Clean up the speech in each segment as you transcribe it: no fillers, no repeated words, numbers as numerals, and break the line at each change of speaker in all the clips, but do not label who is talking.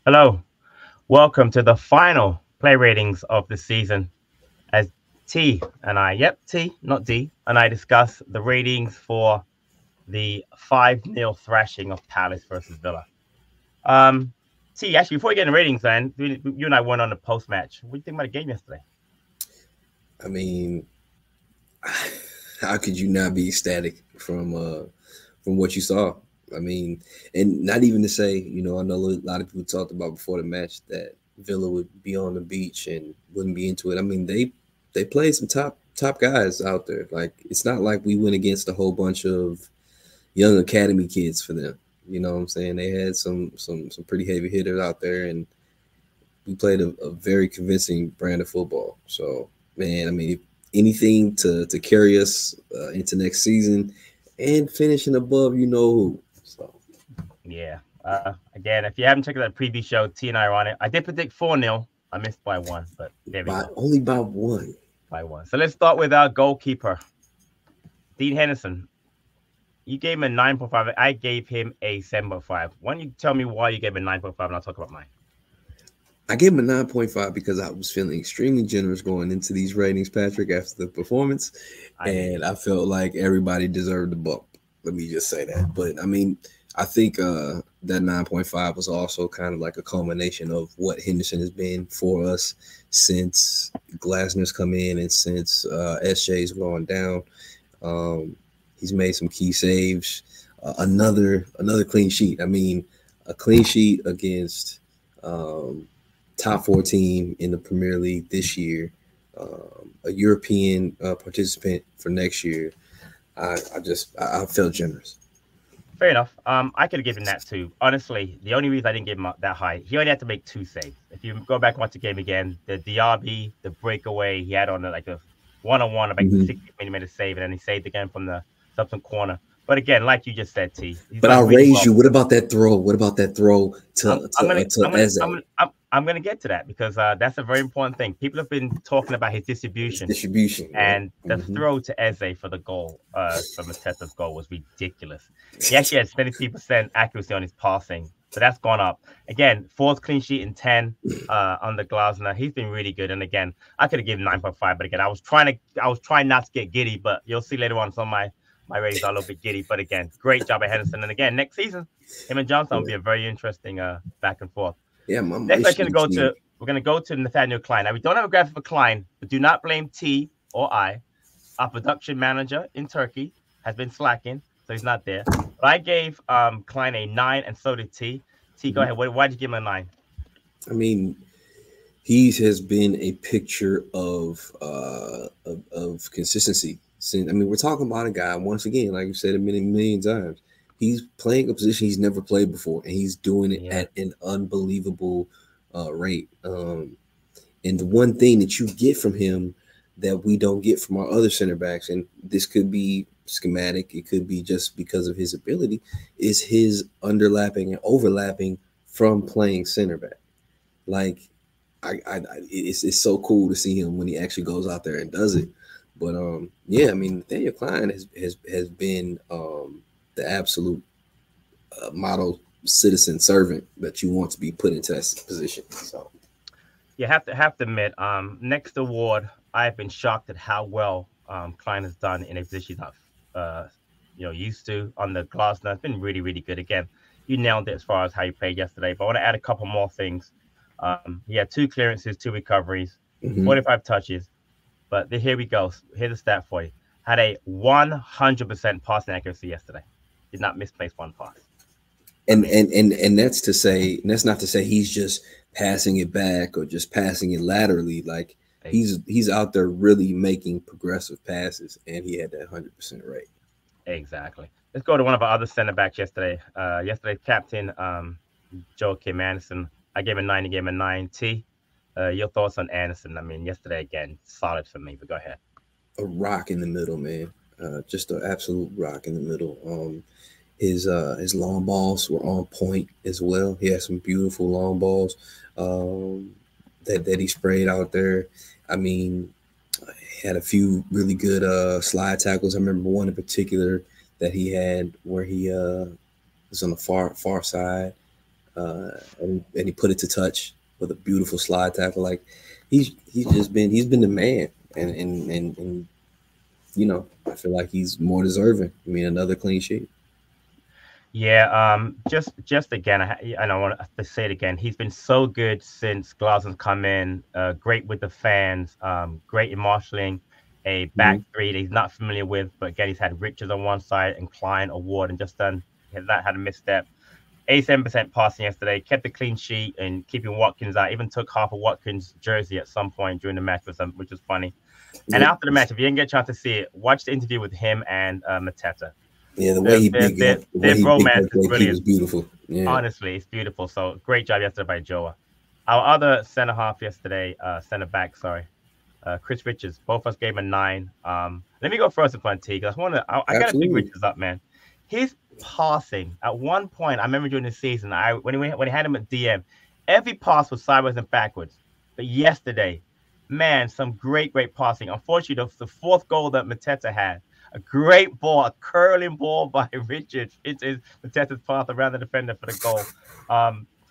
Hello, welcome to the final play ratings of the season. As T, not D, and I discuss the ratings for the 5-0 thrashing of Palace versus Villa. Um, actually, before we get into ratings, man, you and I went on the post match. What do you think about the game yesterday?
I mean, how could you not be ecstatic from what you saw? I mean, and not even to say, I know a lot of people talked about before the match that Villa would be on the beach and wouldn't be into it. I mean, they played some top guys out there. Like it's not like we went against a whole bunch of young academy kids for them. You know what I'm saying? They had some pretty heavy hitters out there, and we played a very convincing brand of football. So, man, I mean, anything to carry us into next season and finishing above, you know who. So,
Yeah. Again, if you haven't checked out the preview show, T and I are on it. I did predict 4-0. I missed by one, but there we
by
go.
only by one.
By one. So let's start with our goalkeeper, Dean Henderson. You gave him a 9.5. I gave him a 7.5. Why don't you tell me why you gave him a 9.5 and I'll talk about mine?
I gave him a 9.5 because I was feeling extremely generous going into these ratings, Patrick, after the performance. And I felt like everybody deserved the bump. Let me just say that. But I mean, I think that 9.5 was also kind of like a culmination of what Henderson has been for us since Glasner's come in and since SJ's gone down. Um, he's made some key saves. Another clean sheet. I mean, a clean sheet against top four team in the Premier League this year, a European participant for next year. I felt generous.
Fair enough. I could have given that too. Honestly, the only reason I didn't give him that high, he only had to make two saves. If you go back and watch the game again, the Diaby, the breakaway, he had on like a one-on-one about
Mhm.
60 when he made a save, and then he saved again from the subsequent corner. But again, like you just said, T, he's
But
done
I'll
really
raise
well.
you. What about that throw? What about that throw
I'm
to
I'm
to
gonna
uh, to
I'm gonna I'm
Eze?
gonna I'm gonna get to that because that's a very important thing. People have been talking about his
His
distribution.
distribution, right?
And the
Hmm.
throw to Eze for the goal, for Mateta's goal was ridiculous. He actually had 73% accuracy on his passing. So that's gone up. Again, fourth clean sheet in 10 under Glasner. He's been really good. And again, I could have given 9.5, but again, I was trying not to get giddy, but you'll see later on some of my ratings are a little bit giddy. But again, great job at Henderson. And again, next season, him and Johnson will
Yeah,
be a very interesting back and forth.
yeah. My
Next,
issue team.
we're gonna go to Nathaniel Klein. Now we don't have a graphic for Klein, but do not blame T or I. Our production manager in Turkey has been slacking, so he's not there. But I gave Klein a 9, and so did T. T, go
Mhm.
ahead. Why did you give him a 9?
I mean, he has been a picture of consistency. Since I mean, we're talking about a guy once again, like you said a million times. He's playing a position he's never played before, and he's doing it
Yeah,
at an unbelievable rate. And the one thing that you get from him that we don't get from our other center backs, and this could be schematic, it could be just because of his ability, is his underlapping and overlapping from playing center back. Like it's so cool to see him when he actually goes out there and does it. But yeah, I mean, Nathaniel Klein has been the absolute model citizen servant that you want to be put into that position. So
you have to admit, next award, I've been shocked at how well Klein has done in a position he's not, uh, used to on the Glasner. It's been really, really good. Again, you nailed it as far as how you played yesterday. But I want to add a couple more things. He had two clearances, two recoveries,
mhm.
45 touches. But here we go. Here's a stat for you. Had a 100% passing accuracy yesterday. Did not misplace one pass. I
and
mean,
and and and that's to say, and that's not to say he's just passing it back or just passing it laterally. Like
hey,
he's out there really making progressive passes, and he had that 100% rate.
exactly. Let's go to one of our other center backs yesterday. Yesterday's captain, Joakim Anderson. I gave him a 9. He gave him a 9. T. Your thoughts on Anderson? I mean, yesterday again, solid for me. But go ahead.
A rock in the middle, man. Just an absolute rock in the middle. His long balls were on point as well. He had some beautiful long balls um, that he sprayed out there. I mean, he had a few really good slide tackles. I remember one in particular that he had where he was on the far side. and he put it to touch with a beautiful slide tackle. Like he's been the man, and you know, I feel like he's more deserving. I mean, another clean sheet.
Yeah, just again, and I want to say it again. He's been so good since Glasnow's come in. Great with the fans. Great in marshalling a back three that he's not familiar with. But again, he's had Richards on one side and Klein Award, and just done that had a misstep. 87% passing yesterday. Kept a clean sheet and keeping Watkins out. Even took half of Watkins' jersey at some point during the match, which was funny. And after the match, if you didn't get a chance to see it, watch the interview with him and Mateta.
Yeah, the way he
their bromance is brilliant.
Was beautiful. Yeah.
Honestly, it's beautiful. So great job yesterday by Joa. Our other center half yesterday, center back, sorry, Chris Richards. Both of us gave him a 9. Let me go first in front of T because I gotta pick Richards up, man. His passing at one point, I remember during the season, when he had him at DM, every pass was sideways and backwards. But yesterday, man, some great passing. Unfortunately, the fourth goal that Mateta had. A great ball, a curling ball by Richards. It is Mateta's path around the defender for the goal.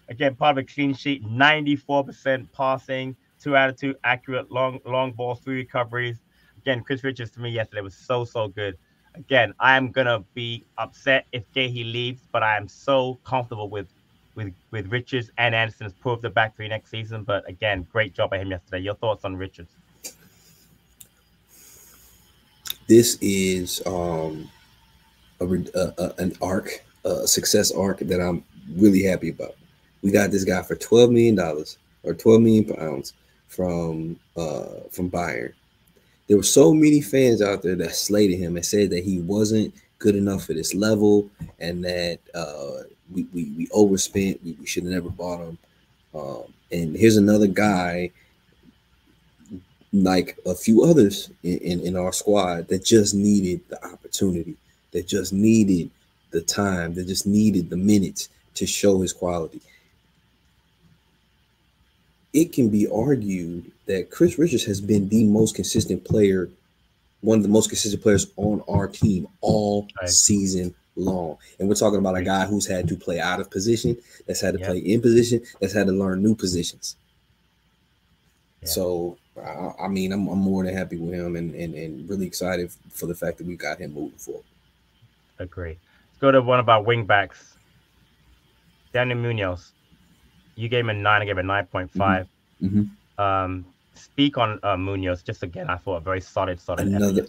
Again, part of a clean sheet, 94% passing, 2 out of 2 accurate long ball, 3 recoveries. Again, Chris Richards to me yesterday was so good. Again, I am gonna be upset if Gahey leaves, but I am so comfortable with Richards, and Anderson has proved the back 3 next season. But again, great job by him yesterday. Your thoughts on Richards?
This is an arc, a success arc that I'm really happy about. We got this guy for $12 million or 12 million pounds from Bayern. There were so many fans out there that slated him and said that he wasn't good enough for this level and that we overspent. We should have never bought him. And here's another guy, like a few others in our squad, that just needed the opportunity, that just needed the time, that just needed the minutes to show his quality. It can be argued that Chris Richards has been the most consistent player, one of the most consistent players on our team all season long. And we're talking about a guy who's had to play out of position, that's had to play in position, that's had to learn new positions. So, I mean, I'm more than happy with him and really excited for the fact that we got him moving forward.
Agree. Let's go to one of our wing backs, Daniel Munoz. You gave him a 9. I gave him a 9.5. Speak on Munoz. Just again, I thought a very solid.
Another,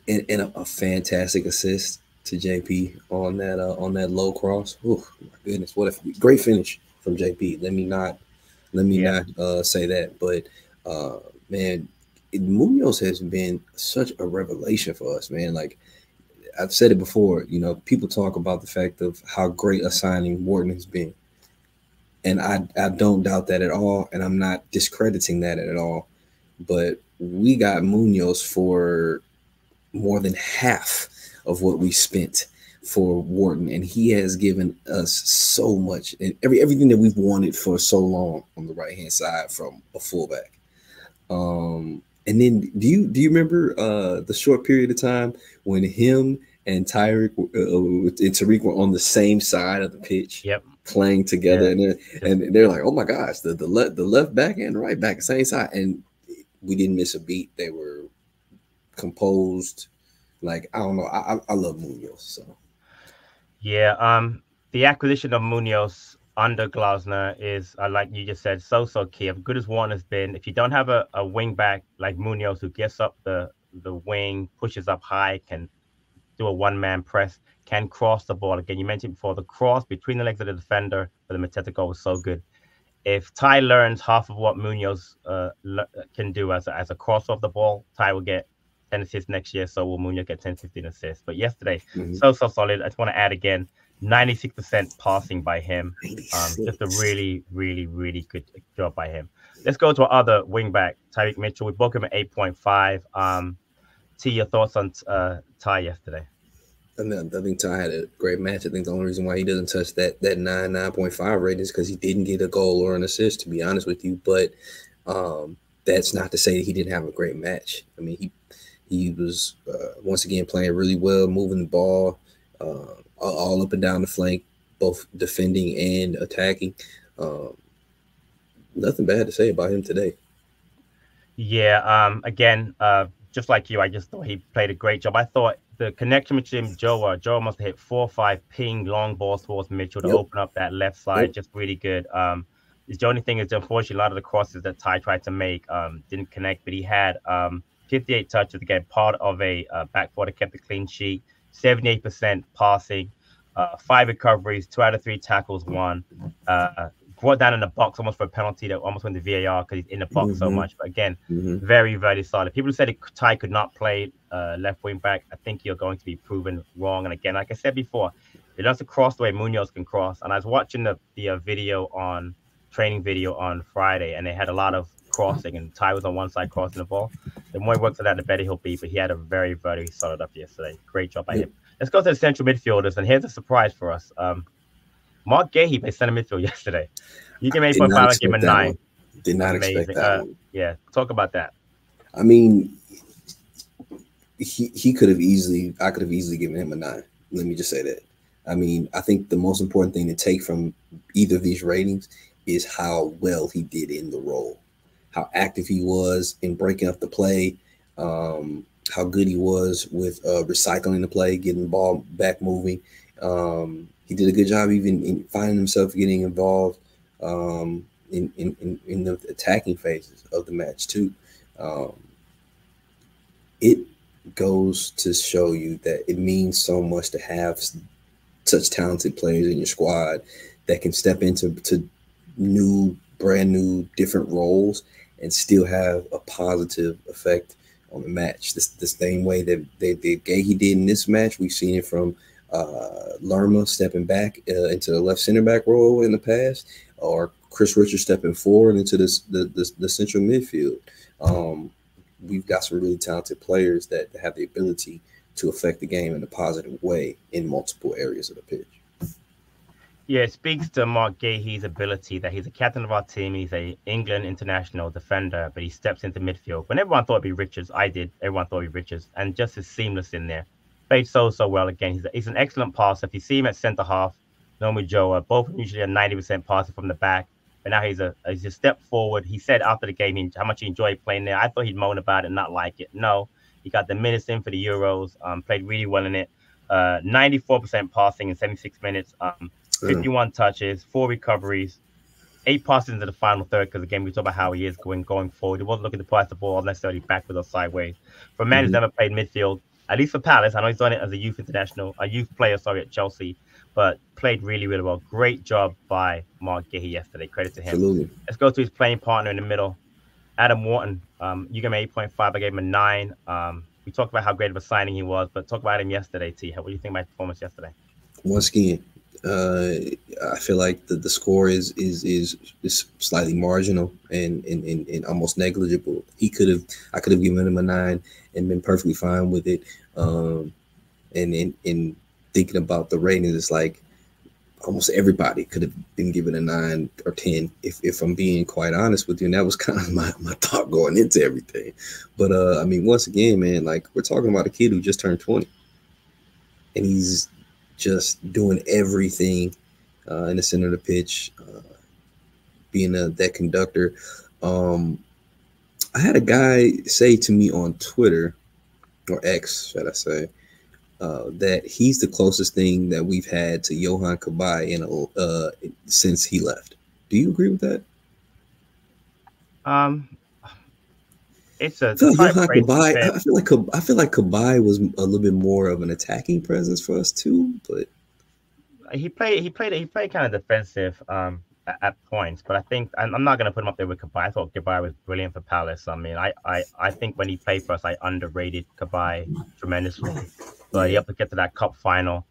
and a fantastic assist to JP on that low cross. Oh my goodness, what a great finish from JP. Let me not say that, but man, Munoz has been such a revelation for us, man. Like I've said it before, you know, people talk about the fact of how great a signing Wharton has been. And I don't doubt that at all. And I'm not discrediting that at all. But we got Munoz for more than half of what we spent for Wharton. And he has given us so much and everything that we've wanted for so long on the right-hand side from a fullback. And then do you remember the short period of time when him and Tariq and Tariq were on the same side of the pitch?
Yep.
Playing together, and they're like, oh my gosh, the left back and right back same side, and we didn't miss a beat. They were composed. Like I don't know, I love Munoz. So
the acquisition of Munoz under Glasnow is like you just said, so key. As good as one has been, if you don't have a wing back like Munoz who gets up the wing, pushes up high, can do a one-man press, can cross the ball. Again, you mentioned before, the cross between the legs of the defender for the Mateta goal was so good. If Ty learns half of what Munoz can do as a cross off the ball, Ty will get 10 assists next year, so will Munoz get 10, 15 assists. But yesterday, so solid. I just want to add again, 96% passing by him. Just a really good job by him. Let's go to our other wing back, Tyreek Mitchell. We booked him at 8.5. T, your thoughts on Ty yesterday?
I think Ty had a great match. I think the only reason why he doesn't touch that 9.5 rating is because he didn't get a goal or an assist, to be honest with you. But that's not to say that he didn't have a great match. I mean, he was once again playing really well, moving the ball all up and down the flank, both defending and attacking. Nothing bad to say about him today.
Yeah. Again, just like you, I just thought he played a great job. I thought the connection between Joe must have hit 4 or 5 ping long balls towards Mitchell to
Yep.
open up that left side.
Yep.
Just really good. The only thing is, unfortunately, a lot of the crosses that Ty tried to make didn't connect, but he had 58 touches, again, part of a back four that kept a clean sheet, 78% passing, 5 recoveries, 2 out of 3 tackles, won. Brought down in the box almost for a penalty that almost went to VAR because he's in the box so much. But again, very, very solid. People who said Ty could not play left wing back, I think you're going to be proven wrong. And again, like I said before, he doesn't cross the way Munoz can cross. And I was watching the training video on Friday, and they had a lot of crossing, and Ty was on one side crossing the ball. The more he works on that, the better he'll be. But he had a very, very solid up yesterday. Great job by him. Let's go to the central midfielders, and here's a surprise for us. Mark Gahey played center midfield yesterday. You can make 8.5, I give him a 9.
Did not expect that one.
Yeah, talk about that.
I mean, he could have easily, I could have easily given him a 9. Let me just say that. I mean, I think the most important thing to take from either of these ratings is how well he did in the role, how active he was in breaking up the play, how good he was with recycling the play, getting the ball back moving. He did a good job even in finding himself getting involved in the attacking phases of the match too. It goes to show you that it means so much to have such talented players in your squad that can step into brand new, different roles and still have a positive effect on the match. The same way that Gahey did in this match. We've seen it from Lerma stepping back into the left center back role in the past, or Chris Richards stepping forward into the central midfield. We've got some really talented players that have the ability to affect the game in a positive way in multiple areas of the pitch.
Yeah, it speaks to Mark Gahey's ability that he's a captain of our team. He's a England international defender, but he steps into midfield. When everyone thought it'd be Richards, I did. Everyone thought it'd be Richards, and just as seamless in there. Played so well again. He's an excellent passer. If you see him at centre half, normally Joe, both usually a 90% passer from the back. But now he's a step forward. He said after the game how much he enjoyed playing there. I thought he'd moan about it and not like it. No, he got the minutes in for the Euros. Played really well in it. 94% passing in 76 minutes. 51 touches, 4 recoveries, 8 passes into the final third. Because again, we talk about how he is going forward. He wasn't looking to pass the ball necessarily backwards or sideways. For a man who's never played midfield, at least for Palace, I know he's done it as a youth player at Chelsea, but played really, really well. Great job by Mark Gahey yesterday. Credit to him.
Absolutely.
Let's go to his playing partner in the middle, Adam Wharton. You gave him 8.5. I gave him a 9. We talked about how great of a signing he was, but talk about him yesterday, T. What do you think about his performance yesterday?
Once again, I feel like the score is slightly marginal and almost negligible. I could have given him a 9 and been perfectly fine with it. And in thinking about the ratings, it's like almost everybody could have been given a 9 or 10 if I'm being quite honest with you. And that was kind of my thought going into everything. But I mean, once again, man, like we're talking about a kid who just turned 20, and he's just doing everything in the center of the pitch, being that conductor. I had a guy say to me on Twitter, or X, should I say, that he's the closest thing that we've had to Johan Cabaye since he left. Do you agree with that?
It's a
I feel like Cabaye was a little bit more of an attacking presence for us too, but
he played kind of defensive at points. But I think I'm not going to put him up there with Cabaye. I thought Cabaye was brilliant for Palace. I mean, I think when he played for us, I underrated Cabaye tremendously. But he had to get to that cup final.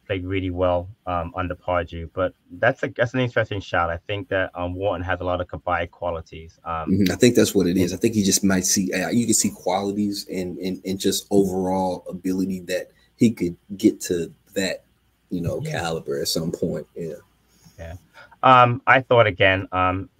Played really well under Pardew, but that's an interesting shot. I think that Wharton has a lot of Cabaye qualities.
I think that's what it is. I think he just might see you can see qualities and just overall ability that he could get to that caliber at some point.
Yeah. I thought again,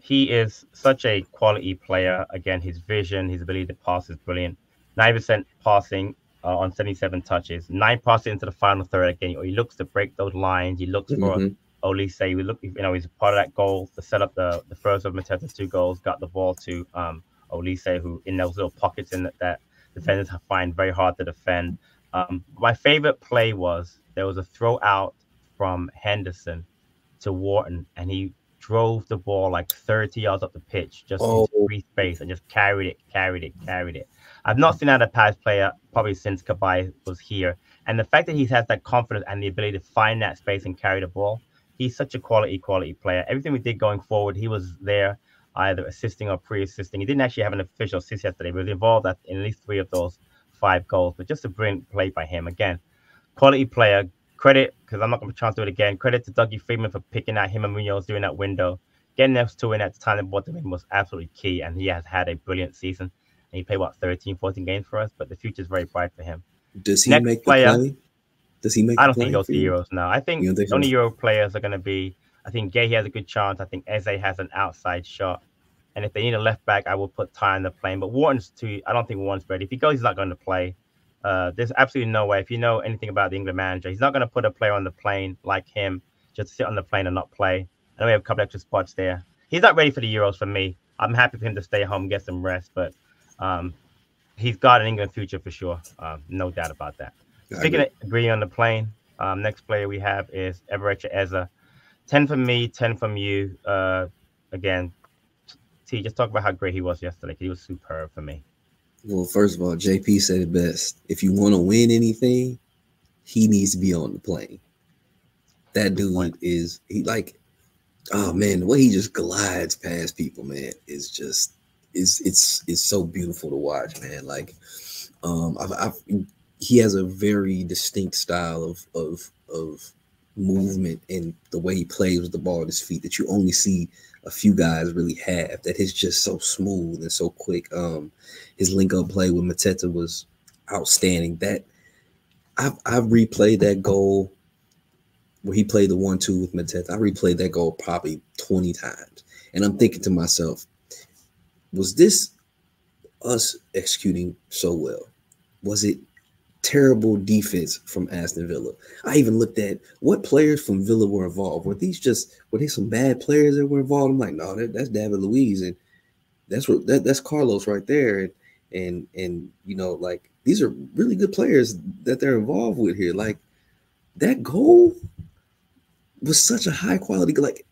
he is such a quality player. Again, his vision, his ability to pass is brilliant. 90% passing, on 77 touches, 9 passes into the final third again. He looks to break those lines. He looks for Olise. We look, he's part of that goal to set up the first of Mateta's 2 goals. Got the ball to Olise, who in those little pockets in that defenders find very hard to defend. My favorite play was there was a throw out from Henderson to Wharton, and he drove the ball like 30 yards up the pitch, just into free space, and just carried it. I've not seen that pass player probably since Kabay was here. And the fact that he has that confidence and the ability to find that space and carry the ball, he's such a quality player. Everything we did going forward, he was there, either assisting or pre-assisting. He didn't actually have an official assist yesterday, but he was involved in at least 3 of those 5 goals. But just a brilliant play by him. Again, quality player. Credit, because I'm not going to try to do it again. Credit to Dougie Freeman for picking out him and Munoz during that window. Getting those 2 in at the time they bought them in was absolutely key, and he has had a brilliant season. And he played, 13, 14 games for us, but the future is very bright for him.
Does he make the play? Does he make
I don't think he goes to Euros now. I think the only Euro players are going to be, I think Gay has a good chance. I think Eze has an outside shot. And if they need a left back, I will put Ty on the plane. But Wharton's I don't think Wharton's ready. If he goes, he's not going to play. There's absolutely no way. If you know anything about the England manager, he's not going to put a player on the plane like him, just sit on the plane and not play. I know we have a couple extra spots there. He's not ready for the Euros for me. I'm happy for him to stay home, get some rest, but he's got an England future for sure. No doubt about that. Speaking of agreeing on the plane, next player we have is Eberechi Eze. 10 from me, 10 from you. Again, T, just talk about how great he was yesterday. He was superb for me.
Well, first of all, JP said it best. If you want to win anything, he needs to be on the plane. That dude is oh man, the way he just glides past people, man, is just it's so beautiful to watch, man. Like, he has a very distinct style of movement and the way he plays with the ball at his feet that you only see a few guys really have. That is just so smooth and so quick. His link-up play with Mateta was outstanding. That I've replayed that goal where he played the 1-2 with Mateta. I replayed that goal probably 20 times. And I'm thinking to myself, was this us executing so well? Was it terrible defense from Aston Villa? I even looked at what players from Villa were involved. Were they some bad players that were involved? I'm like, no, that's David Luiz, and that's Carlos right there. And you know, like, these are really good players that they're involved with here. Like, that goal was such a high quality. Like,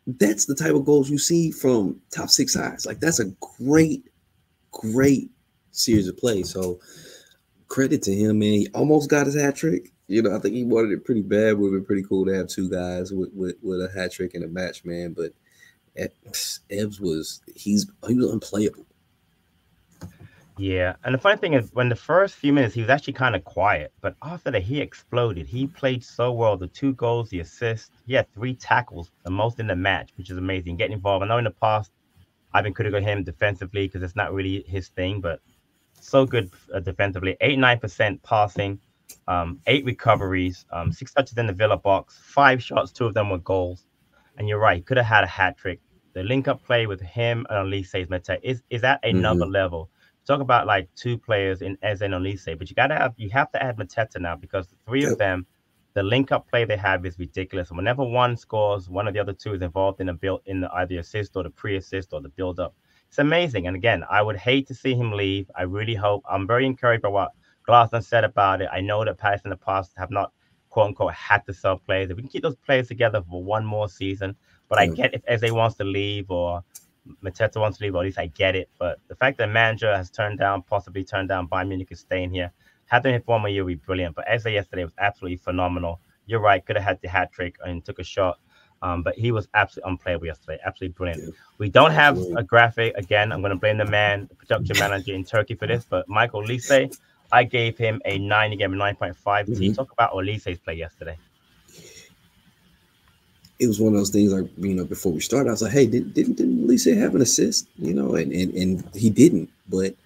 that's the type of goals you see from top 6 sides. Like, that's a great series of plays. So credit to him, man. He almost got his hat trick. You know, I think he wanted it pretty bad. It would have been pretty cool to have 2 guys with a hat trick in a match, man. But Ebbs was unplayable.
Yeah, and the funny thing is, when the first few minutes, he was actually kind of quiet. But after that, he exploded. He played so well. The 2 goals, the assist. He had 3 tackles, the most in the match, which is amazing. Getting involved. I know in the past, I've been critical of him defensively because it's not really his thing. But so good defensively. 89% passing, 8 recoveries, 6 touches in the Villa box, 5 shots, 2 of them were goals. And you're right, he could have had a hat trick. The link-up play with him and Olise's Mateta is at another level. Talk about like 2 players in Eze and Olise, but you have to add Mateta now, because the 3 of them, the link-up play they have is ridiculous. And whenever one scores, one of the other 2 is involved in either assist or the pre-assist or the build-up. It's amazing. And again, I would hate to see him leave. I really hope. I'm very encouraged by what Glasner said about it. I know that Palace in the past have not, quote unquote, had to sell players. If we can keep those players together for one more season, but I get if Eze wants to leave or Mateta wants to leave, or at least I get it. But the fact that the manager has possibly turned down Bayern Munich is staying here. Having him for 1 more year would be brilliant. But Eze yesterday was absolutely phenomenal. You're right, could have had the hat trick and took a shot. But he was absolutely unplayable yesterday. Absolutely brilliant. Yeah, we don't have a graphic. Again, I'm going to blame the production manager in Turkey for this. But Michael Olise, I gave him a 9. He gave him a 9.5. Talk about Olise's play yesterday.
It was one of those things, like, you know, before we started, I was like, hey, didn't Olise have an assist? You know, and he didn't. But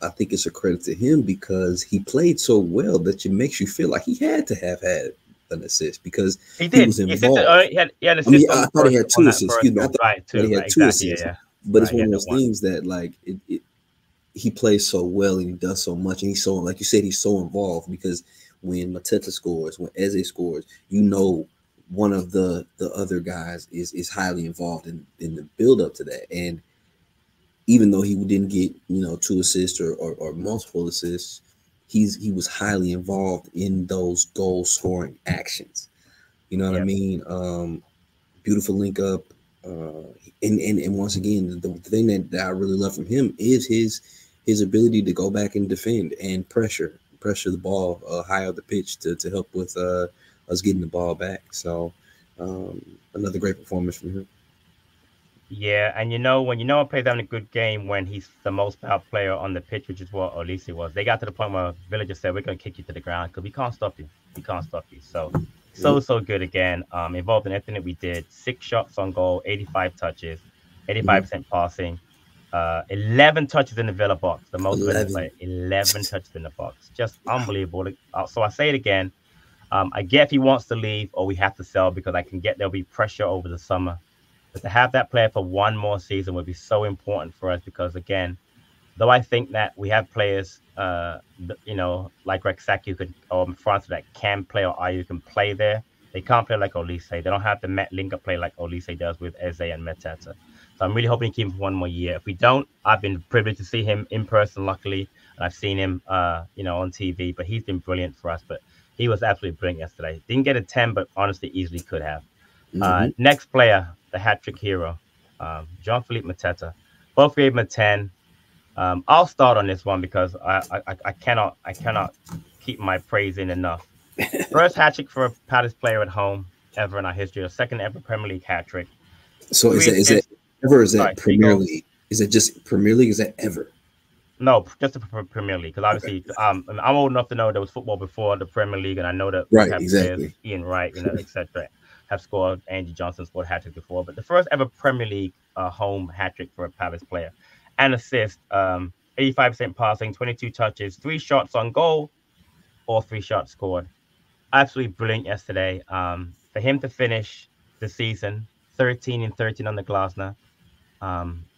I think it's a credit to him because he played so well that it makes you feel like he had to have had an assist because he was involved. He had an assist. I thought he had 2 assists. Excuse me. I thought he had 2 assists. Yeah. But it's one of those things that, like, he plays so well and he does so much, and he's so, like you said, he's so involved, because when Mateta scores, when Eze scores, one of the other guys is highly involved in the build up to that. And even though he didn't get 2 assists or multiple assists, he was highly involved in those goal scoring actions. You know what I mean? Beautiful link up. And once again, the thing that I really love from him is his ability to go back and defend and pressure the ball high up the pitch to help with us getting the ball back. So another great performance from him.
Yeah, and when a player's having a good game, when he's the most powerful player on the pitch, which is what Olise was. They got to the point where Villa just said, "We're going to kick you to the ground because we can't stop you. We can't stop you." So good again. Involved in everything that we did. 6 shots on goal, 85 touches, 85% passing, 11 touches in the Villa box, the most of any player. 11 touches in the box, just unbelievable. So I say it again. I get if he wants to leave or we have to sell, because I can get there'll be pressure over the summer. But to have that player for one more season would be so important for us, because again, though I think that we have players, like Rexaki or France that can play, or Ayu can play there, they can't play like Olise. They don't have the link-up play like Olise does with Eze and Mateta. So I'm really hoping to keep him for one more year. If we don't, I've been privileged to see him in person, luckily, and I've seen him, on TV. But he's been brilliant for us. But he was absolutely brilliant yesterday. Didn't get a 10, but honestly, easily could have. Next player, the hat-trick hero, Jean-Philippe Mateta. Both gave him a 10. I'll start on this one because I cannot keep my praise in enough. First hat trick for a Palace player at home ever in our history. A second ever Premier League hat trick.
So is that ever? Is that Premier League? Is it just Premier League? Is that ever?
No, just the Premier League. Because obviously, I'm old enough to know there was football before the Premier League, and I know that
right, exactly.
Players, Ian Wright, etc., have scored. Andy Johnson scored hat trick before, but the first ever Premier League home hat trick for a Palace player. And assist, 85% passing, 22 touches, 3 shots on goal, or 3 shots scored. Absolutely brilliant yesterday. For him to finish the season 13-13 on the Glasner,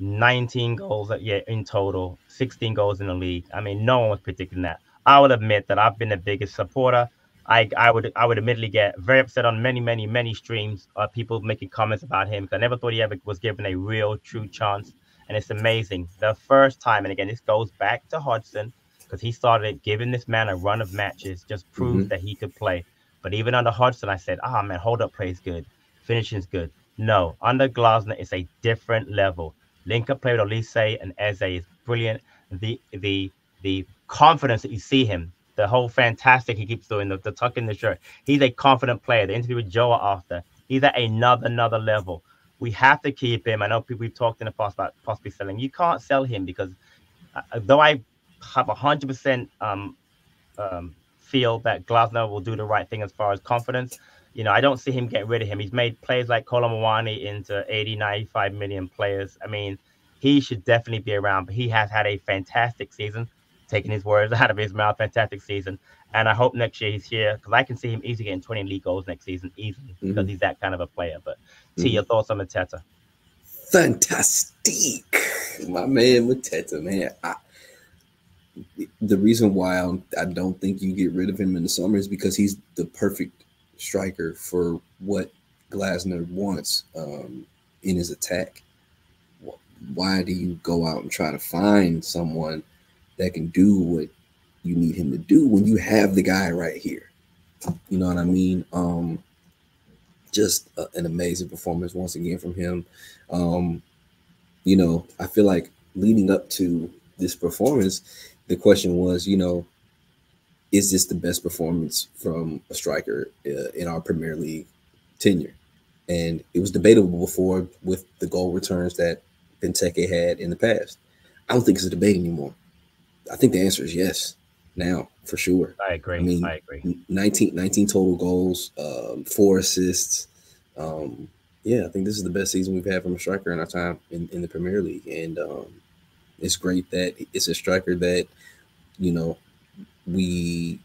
19 goals in total, 16 goals in the league. I mean, no one was predicting that. I would admit that I've been the biggest supporter. I would admittedly get very upset on many streams of people making comments about him, because I never thought he ever was given a real, true chance. And it's amazing. The first time, and again, this goes back to Hodgson, because he started giving this man a run of matches, just proves that he could play. But even under Hodgson, I said, man, hold up play is good. Finishing's good. No, under Glasner, it's a different level. Link-up play with Olise and Eze is brilliant. The confidence that you see him, the whole fantastic he keeps doing, the tuck in the shirt. He's a confident player. The interview with Joa after, he's at another level. We have to keep him. I know we've talked in the past about possibly selling. You can't sell him because though I have 100% feel that Glasner will do the right thing as far as confidence, I don't see him getting rid of him. He's made players like Kolomwani into 80, 95 million players. I mean, he should definitely be around, but he has had a fantastic season, taking his words out of his mouth, fantastic season. And I hope next year he's here, because I can see him easily getting 20 league goals next season, easily, because he's that kind of a player. But T, your thoughts on Mateta?
Fantastic. My man Mateta, man. The reason why I don't think you get rid of him in the summer is because he's the perfect striker for what Glasner wants in his attack. Why do you go out and try to find someone that can do what you need him to do when you have the guy right here? You know what I mean? Just an amazing performance once again from him. I feel like leading up to this performance, the question was, is this the best performance from a striker in our Premier League tenure? And it was debatable before with the goal returns that Benteke had in the past. I don't think it's a debate anymore. I think the answer is yes now, for sure.
I agree.
I mean, 19 total goals, 4 assists. I think this is the best season we've had from a striker in our time in the Premier League. And it's great that it's a striker that, we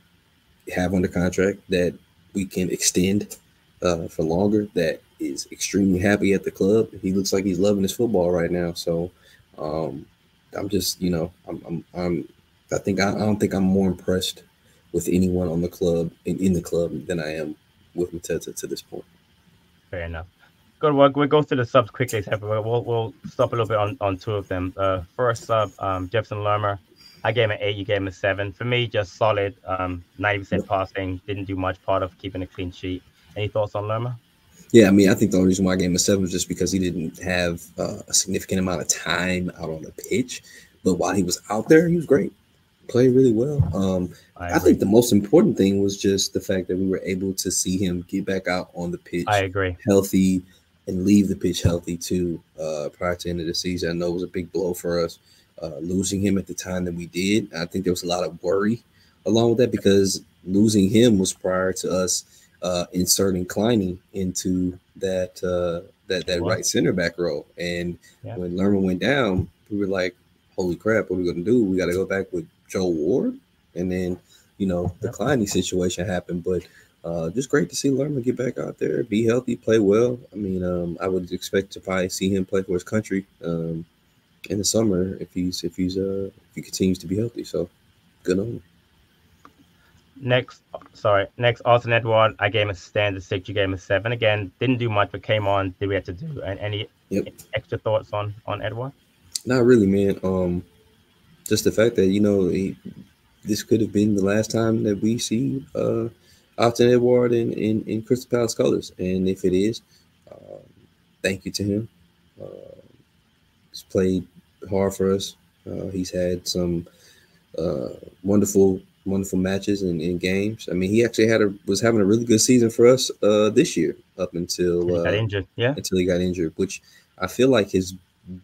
have under contract, that we can extend for longer, that is extremely happy at the club. He looks like he's loving his football right now. So I'm just, I don't think I'm more impressed with anyone on the club in the club than I am with Mateta to this point.
Fair enough. Good work. We'll go through the subs quickly. We'll stop a little bit on two of them. First sub, Jefferson Lerma. I gave him an 8. You gave him a 7. For me, just solid. 90% passing. Didn't do much part of keeping a clean sheet. Any thoughts on Lerma?
Yeah, I mean, I think the only reason why I gave him a 7 was just because he didn't have a significant amount of time out on the pitch. But while he was out there, he was great. Played really well. I think the most important thing was just the fact that we were able to see him get back out on the pitch.
I agree.
Healthy and leave the pitch healthy too. Prior to the end of the season, I know it was a big blow for us losing him at the time that we did. I think there was a lot of worry along with that because losing him was prior to us inserting Kleiny into that right center back role. And when Lerma went down, we were like, holy crap, what are we going to do? We got to go back with Joe Ward. And then, the Kleiny situation happened. But just great to see Lerma get back out there, be healthy, play well. I mean, I would expect to probably see him play for his country in the summer if he continues to be healthy. So good on him.
Next, Austin Edward. I gave him a standard 6. You gave him a 7. Again, didn't do much, but came on, did what we had to do. And any extra thoughts on Edward?
Not really, man. Just the fact that this could have been the last time that we see Austin Edward in Crystal Palace colors, and if it is, thank you to him. He's played hard for us. He's had some wonderful matches and games. I mean, he actually was having a really good season for us this year up until
he got injured.
Until he got injured, which I feel like has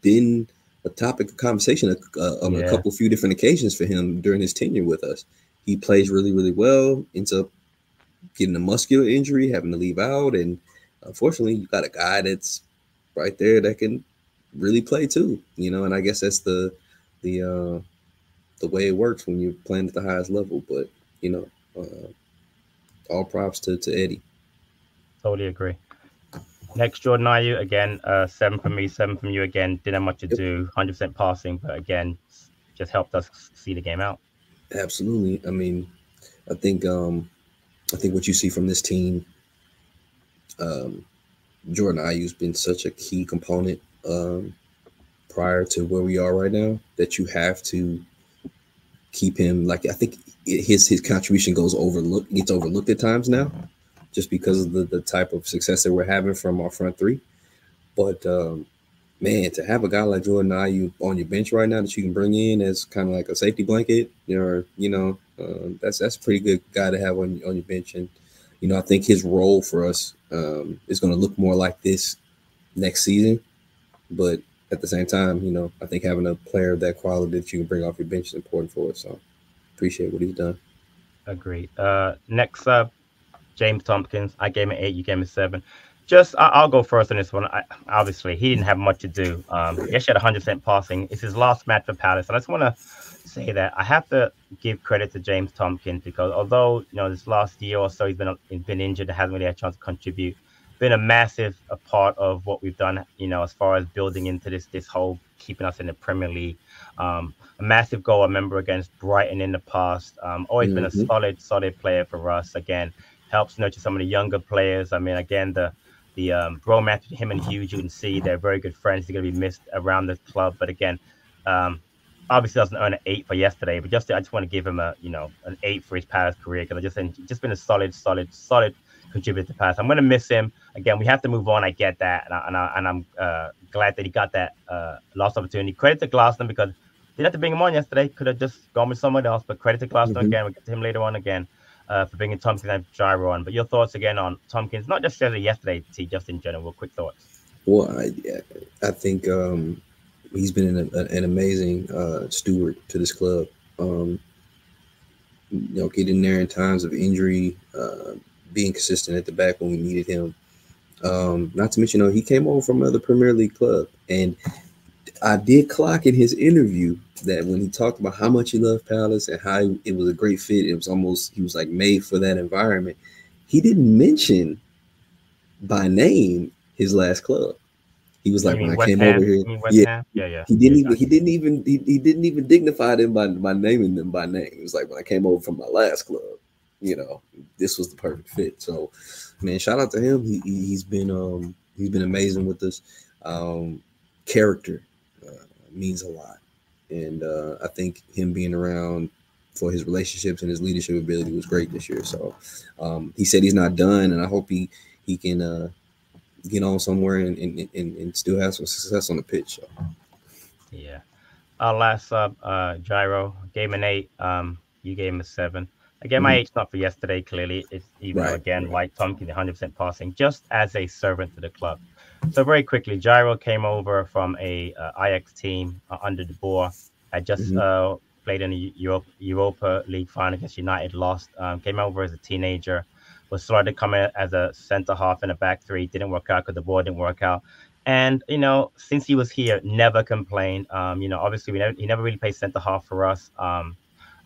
been a topic of conversation on a few different occasions for him during his tenure with us. He plays really, really well, ends up getting a muscular injury, having to leave out, and unfortunately, you got a guy that's right there that can really play too. And I guess that's the way it works when you're playing at the highest level. But all props to Eddie.
Totally agree. Next, Jordan Ayew, again, 7 from me, 7 from you again. Didn't have much to do, 100% passing, but again, just helped us see the game out.
Absolutely. I mean, I think what you see from this team, Jordan Ayew's been such a key component prior to where we are right now that you have to keep him. Like, I think his contribution gets overlooked at times now, just because of the type of success that we're having from our front three. But man, to have a guy like Jordan Ayew on your bench right now that you can bring in as kind of like a safety blanket, that's a pretty good guy to have on your bench. And I think his role for us is going to look more like this next season. But at the same time, I think having a player of that quality that you can bring off your bench is important for us. So appreciate what he's done.
Agreed. Next up, James Tompkins. I gave him an 8. You gave him a 7. I'll go first on this one. Obviously, he didn't have much to do. He actually had 100% passing. It's his last match for Palace. And I just want to say that I have to give credit to James Tompkins because although, this last year or so he's been injured, hasn't really had a chance to contribute, been a massive part of what we've done, as far as building into this whole keeping us in the Premier League. A massive goal, I remember, against Brighton in the past. Always been a solid player for us. Again, helps nurture some of the younger players. I mean, again, the bromance between him and Hughes, you can see they're very good friends. They're going to be missed around the club. But again, obviously doesn't earn an 8 for yesterday. But I just want to give him an 8 for his Palace career because just been a solid contributor to Palace. I'm going to miss him. Again, we have to move on. I get that, and I'm glad that he got that lost opportunity. Credit to Glasner because didn't have to bring him on yesterday. Could have just gone with someone else. But credit to Glasner again. We'll get to him later on again. For bringing Tompkins and Gyro on. But your thoughts again on Tompkins, not just yesterday, just in general. Quick thoughts.
Well, I think he's been an amazing steward to this club. Getting there in times of injury, being consistent at the back when we needed him. Not to mention, he came over from another Premier League club. And I did clock in his interview that when he talked about how much he loved Palace and how it was a great fit, he was like made for that environment. He didn't mention by name his last club. He was
You
like, when
mean
I
West
came over
Ham?
here,
You mean West
yeah,
Ham? Yeah, yeah,
he
yeah.
didn't even
Gotcha.
he didn't even dignify them by naming them by name. It was like, when I came over from my last club, this was the perfect fit. So, man, shout out to him. He's been amazing with us. Character means a lot, and I think him being around for his relationships and his leadership ability was great this year. So he said he's not done, and I hope he can get on somewhere and still have some success on the pitch. So.
Yeah. Last sub, Gyro, gave him an 8. You gave him a 7. Again, my
Mhm.
eight's not for yesterday, clearly. It's even though,
Right,
again,
right.
like Tomkins, 100% passing, just as a servant to the club. So, very quickly, Gyro came over from a Ajax team under De Boer. Had just
Hmm.
played in the Europa League final against United, lost. Came over as a teenager, was started to come in as a centre half in a back three. Didn't work out because the ball didn't work out. And since he was here, never complained. Obviously he never really played center half for us.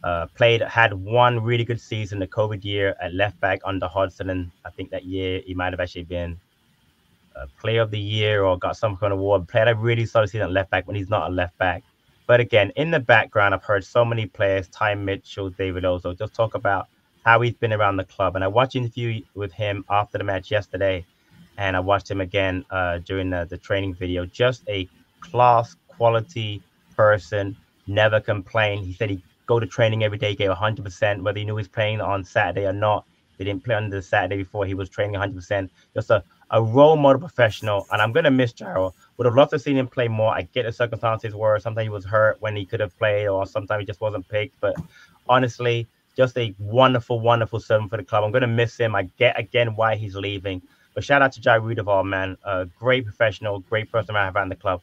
Had one really good season the COVID year at left back under Hodgson, and I think that year he might have actually been player of the year or got some kind of award. Played a really solid season at left back when he's not a left back. But again, in the background, I've heard so many players, Ty Mitchell, David Ozo, just talk about how he's been around the club. And I watched an interview with him after the match yesterday, and I watched him again during the training video. Just a class quality person, never complained. He said he go to training every day, gave 100%, whether he knew he was playing on Saturday or not. They didn't play on the Saturday before. He was training 100%. Just a role model professional, and I'm gonna miss Gyro. Would have loved to see him play more. I get the circumstances were sometimes he was hurt when he could have played, or sometimes he just wasn't picked. But honestly, just a wonderful, wonderful servant for the club. I'm gonna miss him. I get again why he's leaving. But shout out to Jai Rudaval, man. Great professional, great person I have around the club.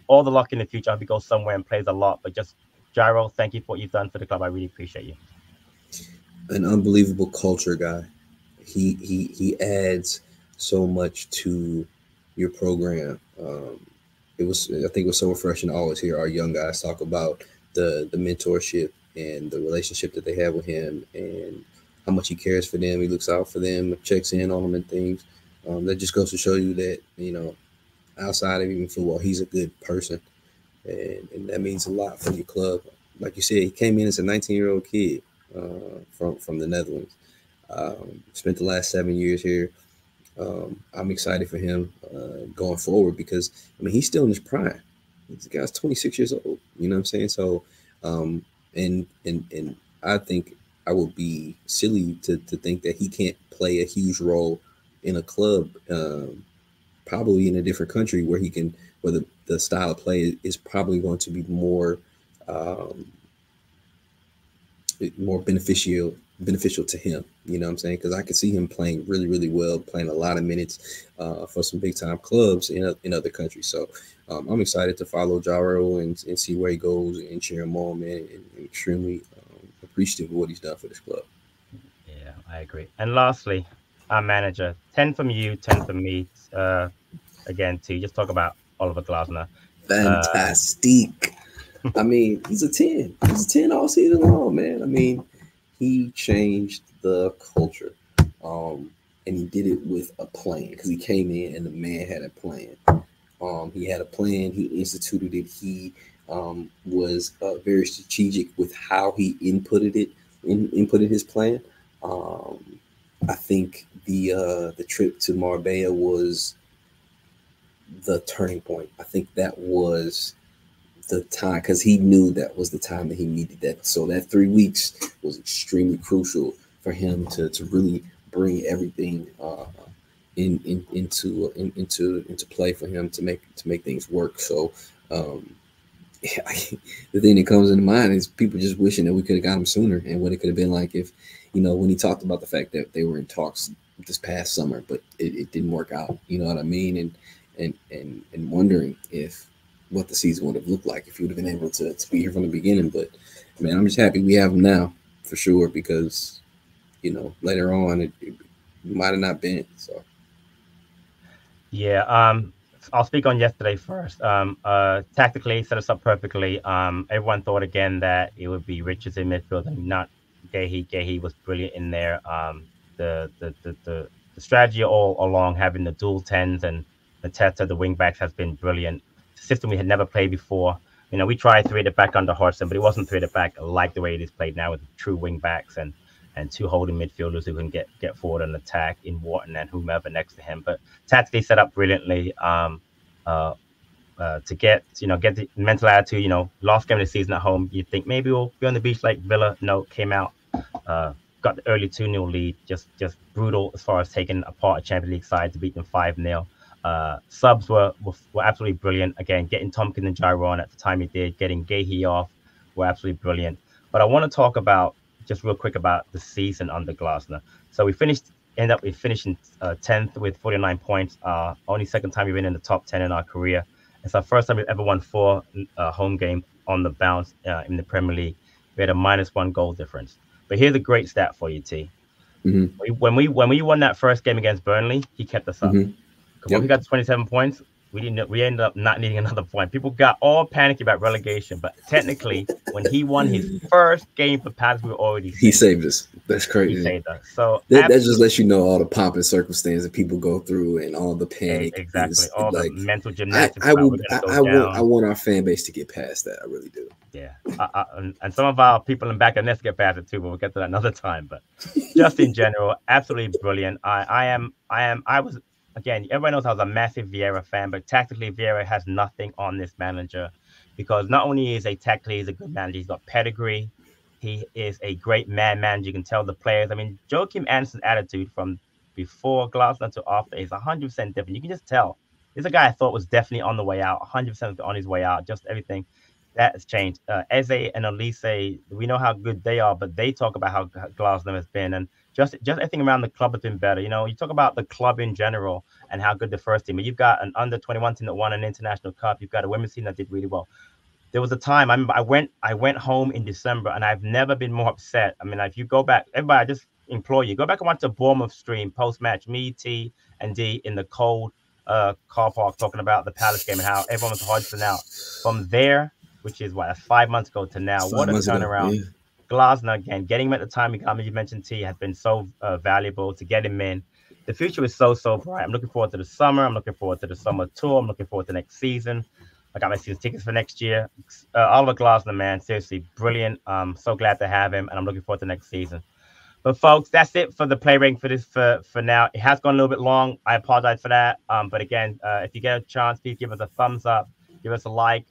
All the luck in the future. I hope he goes somewhere and plays a lot. But just Gyro, thank you for what you've done for the club. I really appreciate you.
An unbelievable culture guy. He adds so much to your program. I think it was so refreshing to always hear our young guys talk about the mentorship and the relationship that they have with him, and how much he cares for them. He looks out for them, checks in on them, and things. That just goes to show you that outside of even football, he's a good person, and that means a lot for your club. Like you said, he came in as a 19-year-old kid from the Netherlands. Spent the last 7 years here. I'm excited for him going forward, because he's still in his prime. This guy's 26 years old. You know what I'm saying? So, and I think I would be silly to think that he can't play a huge role in a club, probably in a different country where the style of play is probably going to be um, more beneficial to him. You know what I'm saying? Because I could see him playing really, really well, playing a lot of minutes for some big time clubs in other countries. So I'm excited to follow Jaro and see where he goes and cheer him on, man. And extremely appreciative of what he's done for this club.
Yeah, I agree. And lastly, our manager, 10 from you, 10 from me. Again, to just talk about Oliver Glasner. Uh,
Fantastic. He's a 10. He's a 10 all season long, man. He changed the culture. And he did it with a plan, because he came in and the man had a plan. He had a plan. He instituted it. He was very strategic with how he inputted his plan. I think the trip to Marbella was the turning point. I think that was the time, because he knew that was the time that he needed that. So that 3 weeks was extremely crucial for him to really bring everything into play for him to make things work. So the thing that comes into mind is people just wishing that we could have got him sooner, and what it could have been like if, when he talked about the fact that they were in talks this past summer, but it didn't work out. You know what I mean? And wondering if what the season would have looked like if he would have been able to be here from the beginning. But man, I'm just happy we have him now for sure, because later on it might have not been. So
yeah, I'll speak on yesterday first. Tactically set us up perfectly. Everyone thought again that it would be Richards in midfield and not Gahey. Gahey was brilliant in there. The strategy all along having the dual tens and Mateta, the wing backs, has been brilliant. It's a system we had never played before. We tried three at the back under Hodgson, but it wasn't three at the back like the way it is played now with true wing backs and two holding midfielders who can get forward and attack in Wharton and whomever next to him. But tactically set up brilliantly to get the mental attitude. Last game of the season at home, you think maybe we'll be on the beach like Villa. No, came out, got the early 2-0 lead. Just brutal as far as taking apart a Champions League side to beat them 5-0. Subs were absolutely brilliant. Again, getting Tompkins and Gyro on at the time he did, getting Gahey off were absolutely brilliant. But I want to talk about just real quick about the season under Glasner. So we ended up finishing 10th with 49 points. Only second time we've been in the top 10 in our career. It's our first time we've ever won 4 home games on the bounce in the Premier League. We had a -1 goal difference. But here's a great stat for you, T.
Mm-hmm.
When we won that first game against Burnley, he kept us up.
Mm-hmm.
When we got 27 points, we ended up not needing another point. People got all panicky about relegation, but technically, when he won his first game for Palace, we were already saved.
He saved us. That's crazy.
He saved us. So
that just lets you know all the pomp and circumstance that people go through and all the panic.
Exactly. All the mental gymnastics.
I want our fan base to get past that. I really do.
Yeah. And some of our people in back of the nest get past it too, but we'll get to that another time. But just in general, absolutely brilliant. I was. Again, everyone knows I was a massive Vieira fan, but tactically, Vieira has nothing on this manager because not only is he's a good manager, he's got pedigree. He is a great man manager. You can tell the players. I mean, Joachim Andersen's attitude from before Glasner to after is 100% different. You can just tell. This is a guy I thought was definitely on the way out, 100% on his way out. Just everything that has changed. Eze and Elise, we know how good they are, but they talk about how Glasner has been. And just everything around the club has been better. You talk about the club in general and how good the first team. But you've got an under 21 team that won an international cup. You've got a women's team that did really well. There was a time I went home in December and I've never been more upset. I mean, if you go back, everybody, I just implore you, go back and watch the Bournemouth stream post-match. Me, T, and D in the cold car park talking about the Palace game and how everyone was Hodgson out. From there, which is that's 5 months ago to now, what a turnaround. Yeah. Glasner, again, getting him at the time you mentioned, T, has been so valuable to get him in. The future is so bright. I'm looking forward to the summer. I'm looking forward to the summer tour. I'm looking forward to next season. I got my season tickets for next year. Oliver Glasner, man, seriously brilliant. So glad to have him, and I'm looking forward to next season. But folks, that's it for the play rating for this for now. It has gone a little bit long. I apologize for that. But again, if you get a chance, please give us a thumbs up, give us a like.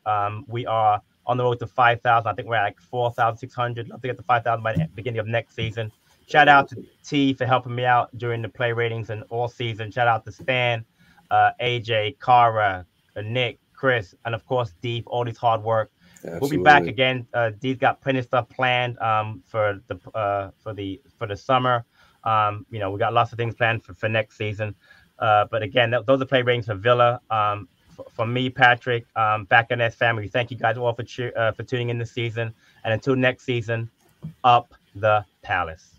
We are on the road to 5,000. I think we're at like 4,600. Love to get to 5,000 by the beginning of next season. Shout out to T for helping me out during the play ratings and all season. Shout out to Stan, AJ, Cara, Nick, Chris, and of course D for all this hard work. Absolutely. We'll be back again. D's got plenty of stuff planned for the summer. We got lots of things planned for next season. But again, those are play ratings for Villa. For me, Patrick, back in S family, thank you guys all for tuning in this season. And until next season, up the Palace.